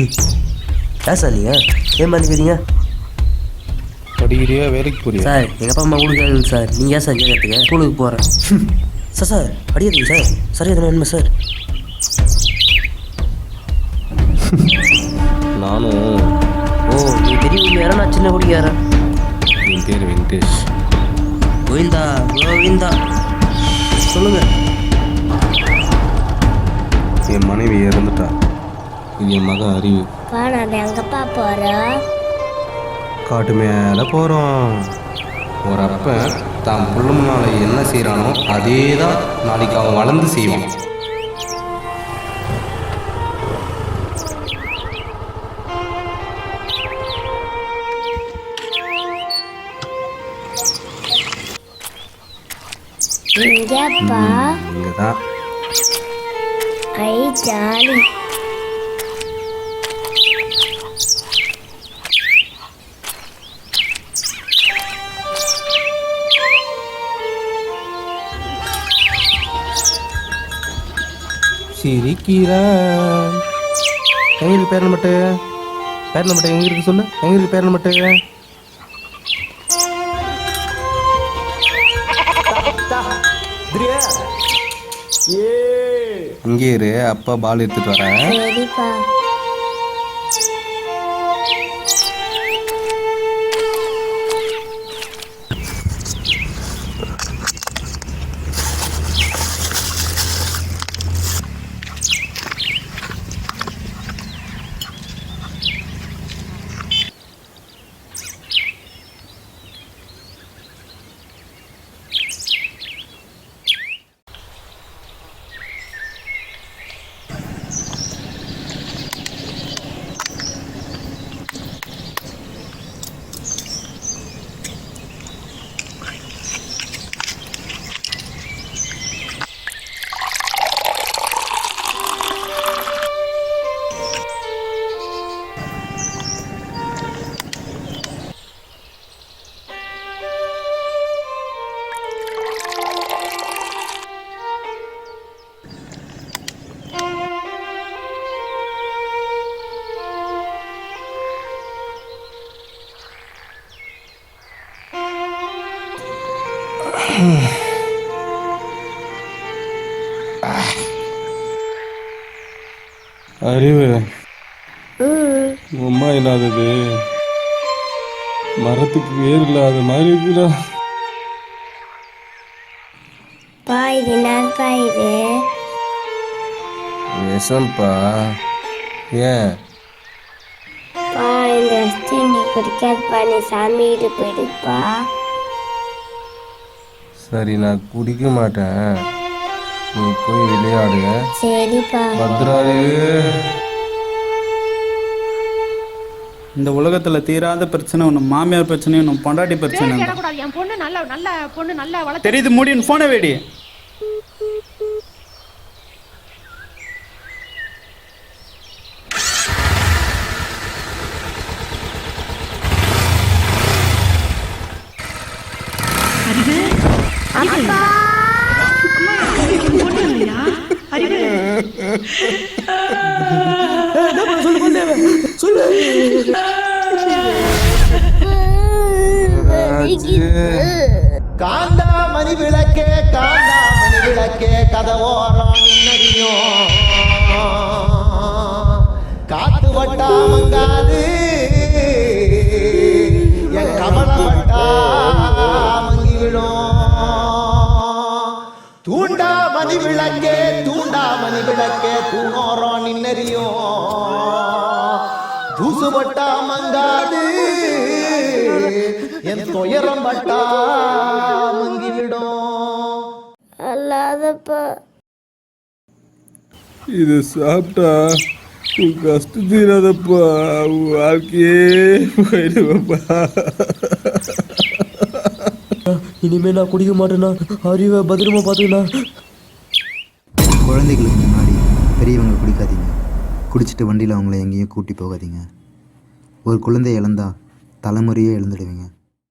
ஏன் சார் நீங்கள் ஏன் பண்ணிக்கிறீங்க படிக்கிறியா வேலைக்கு போறியா? சார் எங்கள் அப்பா அம்மா கொடுக்காது சார். நீங்கள் ஏன் சார் கேட்குறதுங்க? ஸ்கூலுக்கு போகிறேன் சார். சார் அடியாதீங்க சார். சார் எதுனா வேணுமா சார்? நானும். ஓ நீ பெரிய யாரா? நான் சின்ன குடி யாரா? என் பேர் வெங்கடேஷ். கோவிந்தா கோவிந்தா. சொல்லுங்கள். என் மனைவி இறந்துட்டா. இது என் மகன் அறிவு. நான் எங்கப்பா போகிறோம்? காட்டு மேலே போகிறோம். ஒரு அப்பன் தான் புள்ள முன்னால் என்ன செய்கிறானோ அதே தான் நாளைக்கு அவன் வளர்ந்து செய்வான். இங்கேப்பா. இங்கே தான். ஐ ஜாலி. சிரிக்கிறான். எங்க இருக்கு பேரன் மட்டு? பேரன் மட்டு எங்க இருக்கு சொல்லு. எங்க இருக்கு பேரன் மட்டு? இங்கே இரு, அப்பா பால் எடுத்துட்டு வரேன். சரிப்பா. அறிவு அம்மா இல்லாதது மரத்துக்கு வேர் இல்லாத மாதிரி இருக்குடா. இது என்னப்பா இது? விஷம்பா. ஏன் இந்த வச்சு நீ குடிக்காதப்பா. நீ சாமி வீட்டு போயிடுப்பா. சரி நான் குடிக்க மாட்டேன், நீ போய் விளையாடு. சரிப்பா. பத்ராரு. இந்த உலகத்துல தீராத பிரச்சனை ஒன்று மாமியார் பிரச்சனை, ஒன்று பொண்டாட்டி பிரச்சனை. என் பொண்ணு நல்ல பொண்ணு நல்லா வளர்த்து தெரியுது. மூடின்னு போன வேடி. காந்தா மணி விளக்கே காந்தா மணி விளக்கே கதவோரம் நின்னடியும் காத்து வட்டா மங்காது என் கமல வட்டா மங்கிவிடும். தூண்டா மணி விளக்கே தூண்டா மணி விளக்கே தூணோரம் நின்னறியும் தூசு வட்டா மங்காது என் துயரம் பட்டா மங்கிவிடும். அல்லாதப்பா. இது சாப்பிட்டா உன் கஷ்டம் தீராதப்பா, வாழ்க்கையே போயிடுவப்பா. இனிமே நான் குடிக்க மாட்டேன்னா. அறிவை பத்திரமா பார்த்துக்கண்ணா. குழந்தைகளுக்கு முன்னாடி பெரியவங்க குடிக்காதீங்க. குடிச்சிட்டு வண்டியில் அவங்கள எங்கேயும் கூட்டி போகாதீங்க. ஒரு குழந்தை இழந்தா தலைமுறையே இழந்துடுவீங்க.